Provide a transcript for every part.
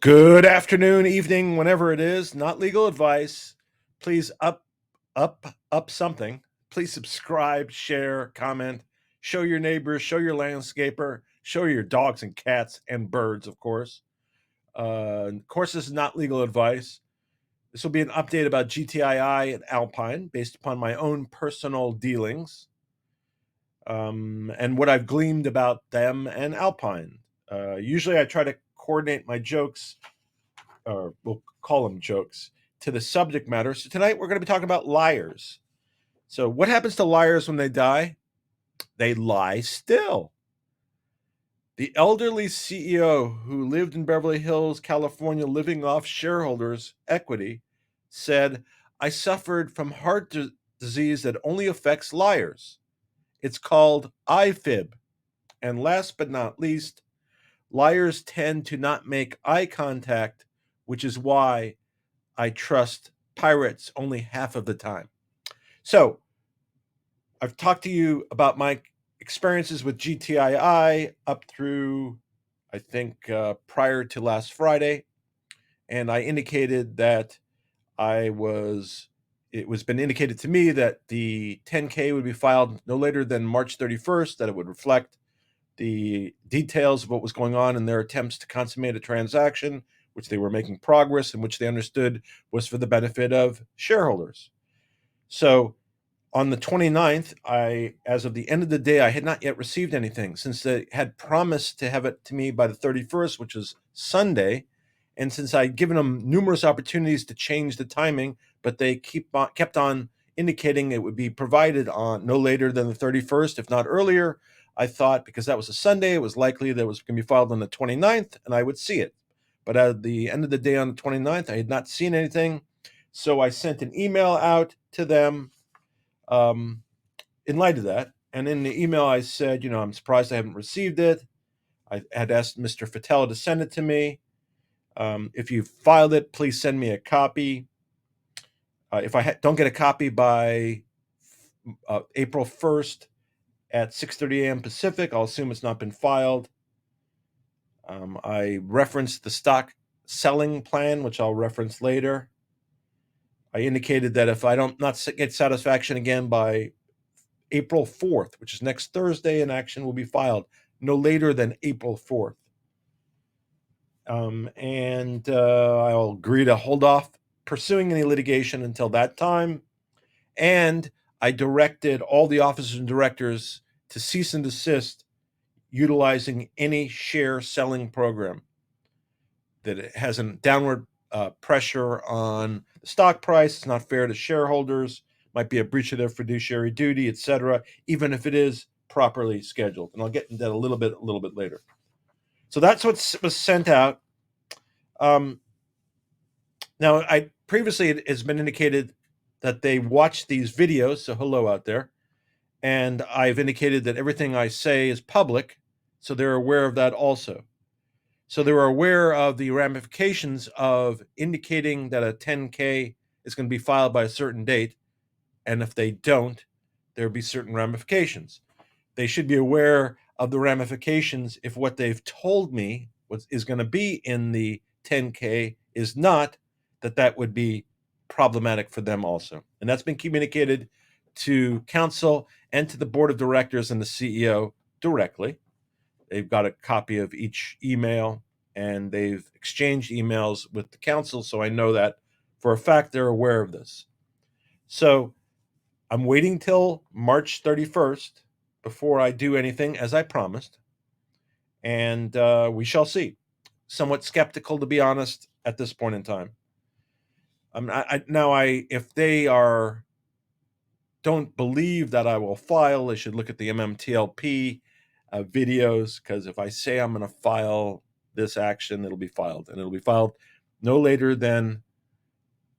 Good afternoon, evening, whenever it is. Not legal advice. Please up something. Please subscribe, share, comment, show your neighbors, show your landscaper, show your dogs and cats and birds, of course. Of course, this is not legal advice. This will be an update about GTII and Alpine based upon my own personal dealings and what I've gleaned about them and Alpine. Usually, I try to coordinate my jokes, or we'll call them jokes, to the subject matter. So tonight we're going to be talking about liars. So, what happens to liars when they die? They lie still. The elderly CEO who lived in Beverly Hills, California, living off shareholders' equity, said, I suffered from heart disease that only affects liars. It's called IFib. And last but not least, liars tend to not make eye contact, which is why I trust pirates only half of the time. So, I've talked to you about my experiences with GTII up through, I think, prior to last Friday. And I indicated that it was been indicated to me that the 10K would be filed no later than March 31st, that it would reflect the details of what was going on in their attempts to consummate a transaction, which they were making progress and which they understood was for the benefit of shareholders. So on the 29th, as of the end of the day, I had not yet received anything since they had promised to have it to me by the 31st, which is Sunday. And since I'd given them numerous opportunities to change the timing, but they kept on indicating it would be provided on no later than the 31st, if not earlier, I thought because that was a Sunday, it was likely that it was going to be filed on the 29th and I would see it. But at the end of the day on the 29th, I had not seen anything. So I sent an email out to them in light of that. And in the email, I said, I'm surprised I haven't received it. I had asked Mr. Fatella to send it to me. If you filed it, please send me a copy. If I don't get a copy by April 1st at 6:30 a.m. Pacific, I'll assume it's not been filed. I referenced the stock selling plan, which I'll reference later. I indicated that if I don't not get satisfaction again by April 4th, which is next Thursday, an action will be filed no later than April 4th. And I'll agree to hold off pursuing any litigation until that time. And I directed all the officers and directors to cease and desist utilizing any share selling program that it has a downward pressure on the stock price. It's not fair to shareholders, might be a breach of their fiduciary duty, etc., even if it is properly scheduled. And I'll get into that a little bit later. So that's what was sent out. Now, I previously it has been indicated that they watch these videos. So hello out there. And I've indicated that everything I say is public, so they're aware of that also. So they were aware of the ramifications of indicating that a 10K is going to be filed by a certain date. And if they don't, there will be certain ramifications. They should be aware of the ramifications if what they've told me is going to be in the 10K is not, that would be problematic for them also. And that's been communicated to counsel and to the board of directors and the CEO directly. They've got a copy of each email and they've exchanged emails with the council. So I know that for a fact they're aware of this. So I'm waiting till March 31st before I do anything, as I promised. And we shall see. Somewhat skeptical, to be honest, at this point in time. If they don't believe that I will file, they should look at the MMTLP videos, because if I say I'm going to file this action, it'll be filed, and it'll be filed no later than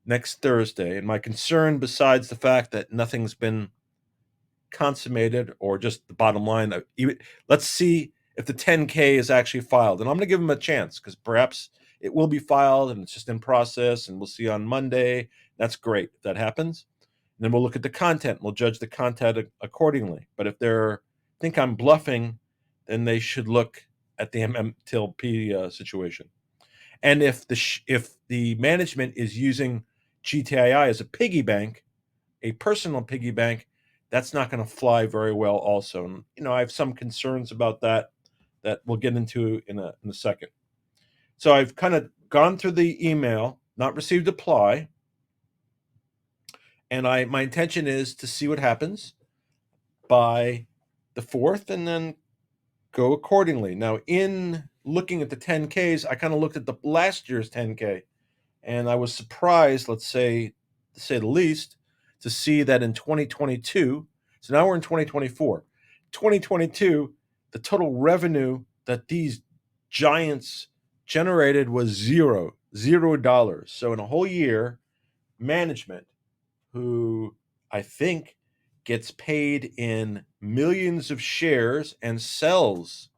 next Thursday. And my concern, besides the fact that nothing's been consummated, or just the bottom line, let's see if the 10K is actually filed. And I'm going to give them a chance, because perhaps it will be filed and it's just in process, and we'll see on Monday. That's great if that happens. And then we'll look at the content. We'll judge the content accordingly. But if they think I'm bluffing, then they should look at the MMTLP situation. And if the management is using GTII as a piggy bank, a personal piggy bank, that's not going to fly very well also. And I have some concerns about that we'll get into in a second. So I've kind of gone through the email, not received a reply, and my intention is to see what happens by the 4th and then go accordingly. Now, in looking at the 10Ks, I kind of looked at the last year's 10K, and I was surprised, let's say, to say the least, to see that in 2022, so now we're in 2024, 2022, the total revenue that these giants generated was $0. So in a whole year, management, who I think gets paid in millions of shares and sells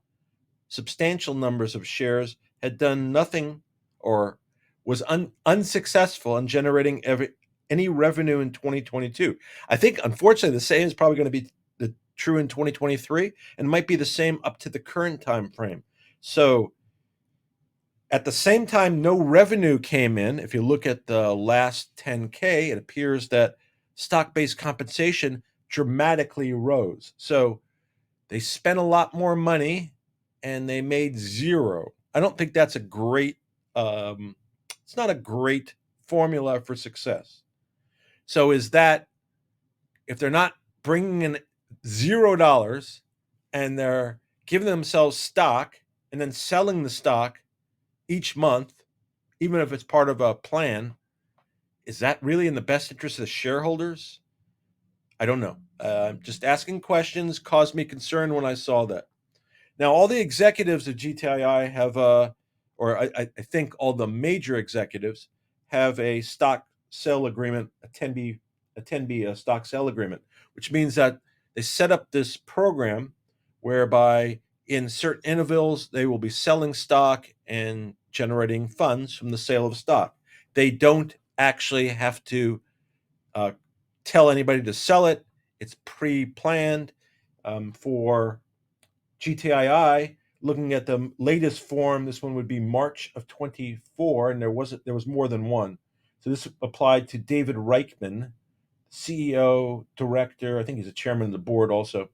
substantial numbers of shares, had done nothing or was unsuccessful in generating any revenue in 2022. I think, unfortunately, the same is probably going to be true in 2023, and might be the same up to the current time frame. So at the same time, no revenue came in. If you look at the last 10K, it appears that stock-based compensation dramatically rose. So they spent a lot more money and they made zero. I don't think that's a great, it's not a great formula for success. So is that, if they're not bringing in $0 and they're giving themselves stock and then selling the stock each month, even if it's part of a plan, is that really in the best interest of the shareholders? I don't know. Just asking questions caused me concern when I saw that. Now, all the executives of GTII have, or I think all the major executives have a stock sale agreement, a 10B stock sale agreement, which means that they set up this program whereby in certain intervals they will be selling stock and generating funds from the sale of stock. They don't actually have to tell anybody to sell it. It's pre-planned for GTII. Looking at the latest form, this one would be March of 24, and there was more than one. So this applied to David Reichman, CEO, director. I think he's a chairman of the board also,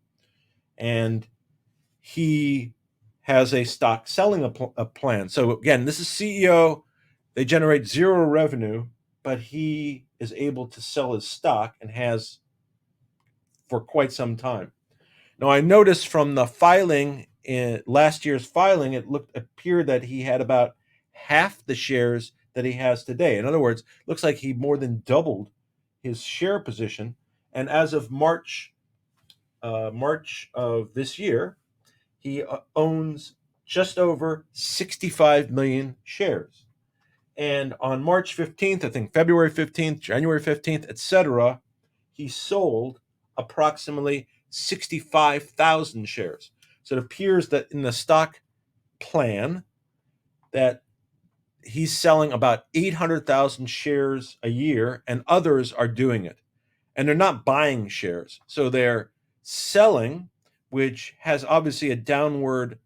and he has a stock selling a plan. So again, this is CEO. They generate zero revenue, but he is able to sell his stock and has for quite some time. Now, I noticed from the filing in last year's filing, appeared that he had about half the shares that he has today. In other words, looks like he more than doubled his share position. And as of March of this year, he owns just over 65 million shares. And on March 15th, I think February 15th, January 15th, etc., he sold approximately 65,000 shares. So it appears that in the stock plan that he's selling about 800,000 shares a year, and others are doing it. And they're not buying shares. So they're selling, which has obviously a downward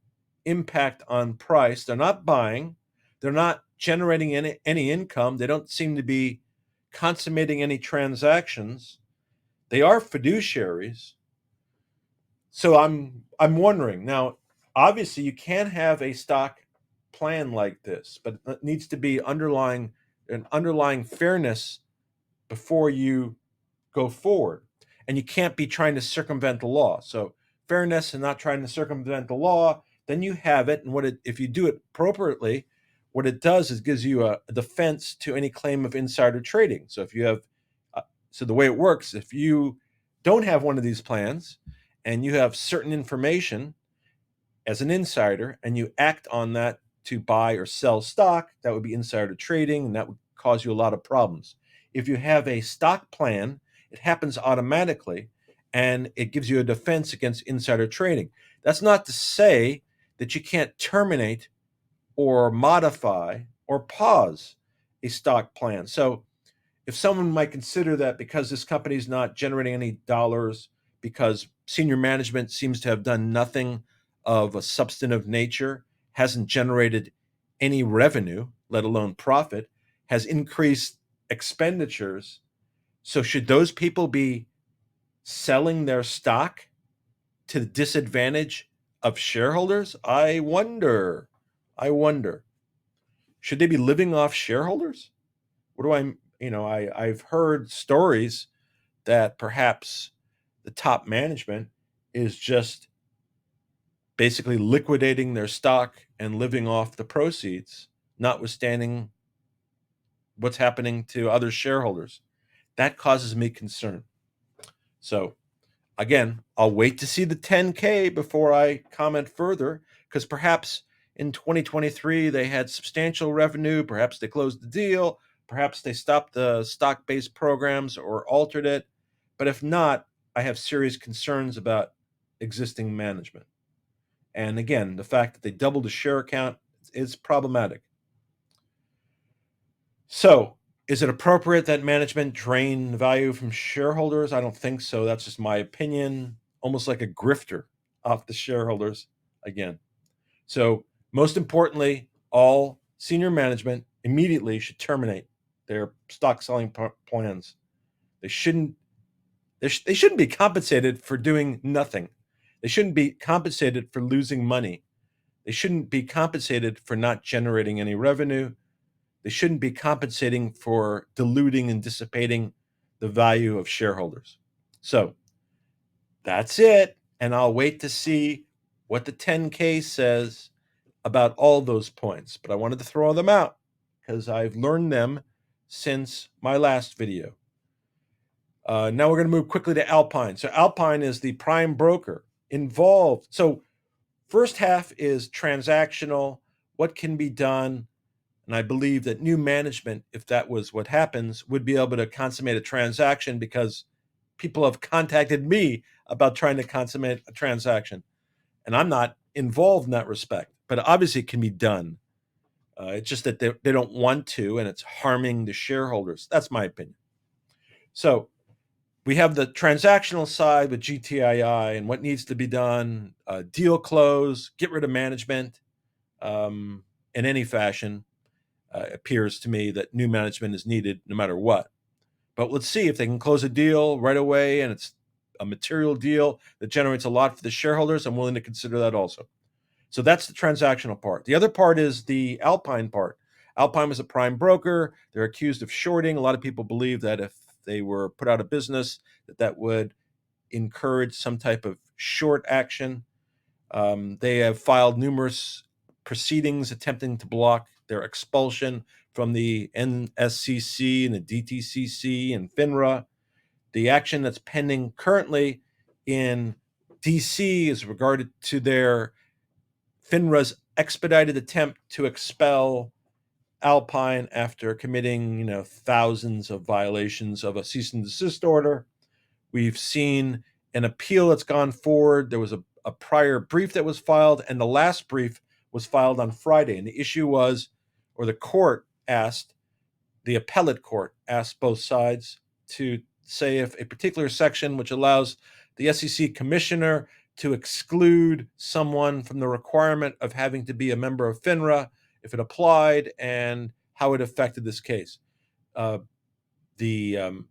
impact on price. They're not buying. They're not generating any income. They don't seem to be consummating any transactions. They are fiduciaries. So I'm wondering now. Obviously, you can have a stock plan like this, but it needs to be an underlying fairness before you go forward, and you can't be trying to circumvent the law. So fairness and not trying to circumvent the law, then you have it. And if you do it appropriately, what it does is gives you a defense to any claim of insider trading. So if you have, so the way it works, if you don't have one of these plans and you have certain information as an insider and you act on that to buy or sell stock, that would be insider trading, and that would cause you a lot of problems. If you have a stock plan, it happens automatically and it gives you a defense against insider trading. That's not to say that you can't terminate or modify or pause a stock plan. So if someone might consider that because this company is not generating any dollars, because senior management seems to have done nothing of a substantive nature, hasn't generated any revenue, let alone profit, has increased expenditures. So should those people be selling their stock to the disadvantage of shareholders? I wonder. I wonder. Should they be living off shareholders? What do I've heard stories that perhaps the top management is just basically liquidating their stock and living off the proceeds, notwithstanding what's happening to other shareholders. That causes me concern. So, again, I'll wait to see the 10K before I comment further, because perhaps in 2023 they had substantial revenue, perhaps they closed the deal, perhaps they stopped the stock-based programs or altered it. But if not, I have serious concerns about existing management. And again, the fact that they doubled the share count is problematic. So, is it appropriate that management drain value from shareholders? I don't think so. That's just my opinion. Almost like a grifter off the shareholders again. So, most importantly, all senior management immediately should terminate their stock selling plans. They shouldn't. They shouldn't be compensated for doing nothing. They shouldn't be compensated for losing money. They shouldn't be compensated for not generating any revenue. They shouldn't be compensating for diluting and dissipating the value of shareholders. So that's it. And I'll wait to see what the 10K says about all those points. But I wanted to throw them out because I've learned them since my last video. Now we're going to move quickly to Alpine. So Alpine is the prime broker involved. So first half is transactional, what can be done. And I believe that new management, if that was what happens, would be able to consummate a transaction because people have contacted me about trying to consummate a transaction. And I'm not involved in that respect, but obviously it can be done. It's just that they don't want to, and it's harming the shareholders. That's my opinion. So we have the transactional side with GTII and what needs to be done, deal close, get rid of management in any fashion. Appears to me that new management is needed no matter what. But let's see if they can close a deal right away and it's a material deal that generates a lot for the shareholders. I'm willing to consider that also. So that's the transactional part. The other part is the Alpine part. Alpine was a prime broker. They're accused of shorting. A lot of people believe that if they were put out of business, that would encourage some type of short action. They have filed numerous proceedings attempting to block their expulsion from the NSCC and the DTCC and FINRA. The action that's pending currently in DC is regarded to their FINRA's expedited attempt to expel Alpine after committing, thousands of violations of a cease and desist order. We've seen an appeal that's gone forward. There was a prior brief that was filed, and the last brief was filed on Friday. And the issue was, or the court asked, the appellate court asked both sides to say if a particular section which allows the SEC commissioner to exclude someone from the requirement of having to be a member of FINRA, if it applied, and how it affected this case. The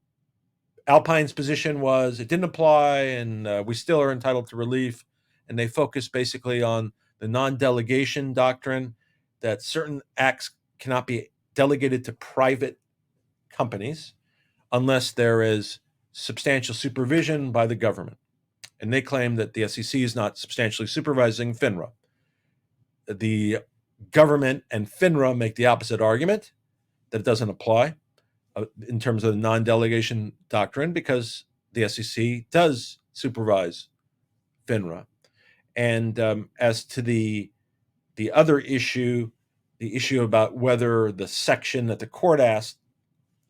Alpine's position was it didn't apply, and we still are entitled to relief. And they focus basically on the non-delegation doctrine, that certain acts cannot be delegated to private companies unless there is substantial supervision by the government. And they claim that the SEC is not substantially supervising FINRA. The government and FINRA make the opposite argument, that it doesn't apply in terms of the non-delegation doctrine, because the SEC does supervise FINRA. And as to the other issue, the issue about whether the section that the court asked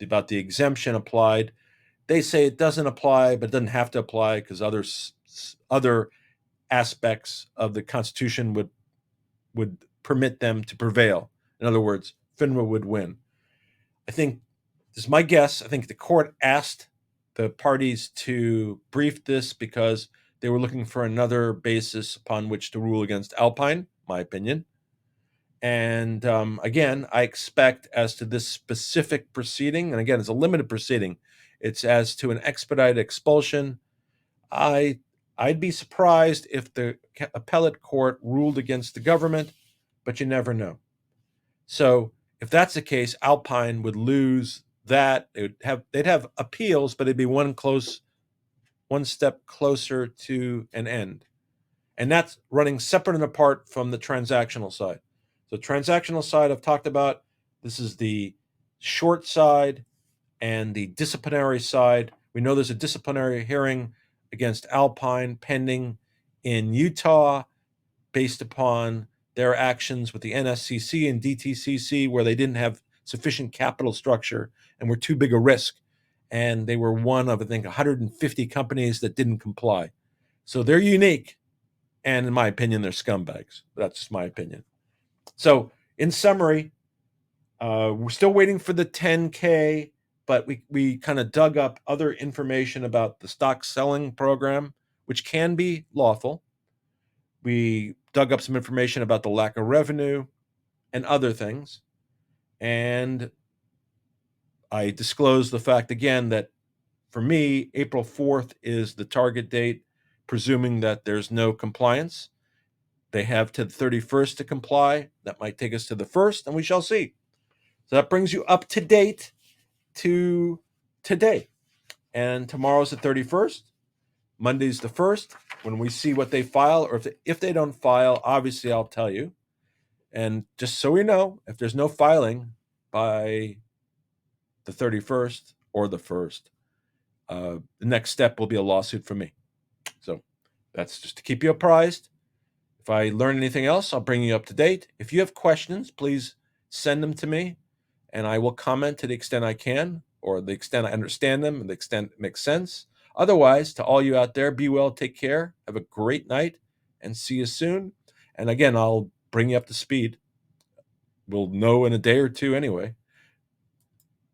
about the exemption applied, they say it doesn't apply, but it doesn't have to apply because other aspects of the Constitution would permit them to prevail. In other words, FINRA would win. I think, this is my guess, I think the court asked the parties to brief this because they were looking for another basis upon which to rule against Alpine, my opinion. And again, I expect as to this specific proceeding, and again, it's a limited proceeding, it's as to an expedited expulsion. I'd be surprised if the appellate court ruled against the government, but you never know. So if that's the case, Alpine would lose that. They'd have appeals, but it'd be one step closer to an end. And that's running separate and apart from the transactional side. The transactional side I've talked about. This is the short side and the disciplinary side. We know there's a disciplinary hearing against Alpine pending in Utah based upon their actions with the NSCC and DTCC, where they didn't have sufficient capital structure and were too big a risk. And they were one of, I think, 150 companies that didn't comply. So they're unique. And in my opinion, they're scumbags. That's just my opinion. So in summary, we're still waiting for the 10K, but we kind of dug up other information about the stock selling program, which can be lawful. We dug up some information about the lack of revenue and other things. And I disclosed the fact again that for me, April 4th is the target date, presuming that there's no compliance. They have to the 31st to comply. That might take us to the 1st, and we shall see. So that brings you up to date to today. And tomorrow's the 31st. Monday's the 1st. When we see what they file, or if they don't file, obviously I'll tell you. And just so we know, if there's no filing by the 31st or the 1st, the next step will be a lawsuit from me. So that's just to keep you apprised. If I learn anything else, I'll bring you up to date. If you have questions, please send them to me, and I will comment to the extent I can, or the extent I understand them, and the extent it makes sense. Otherwise, to all you out there, be well, take care, have a great night, and see you soon. And again, I'll bring you up to speed. We'll know in a day or two anyway.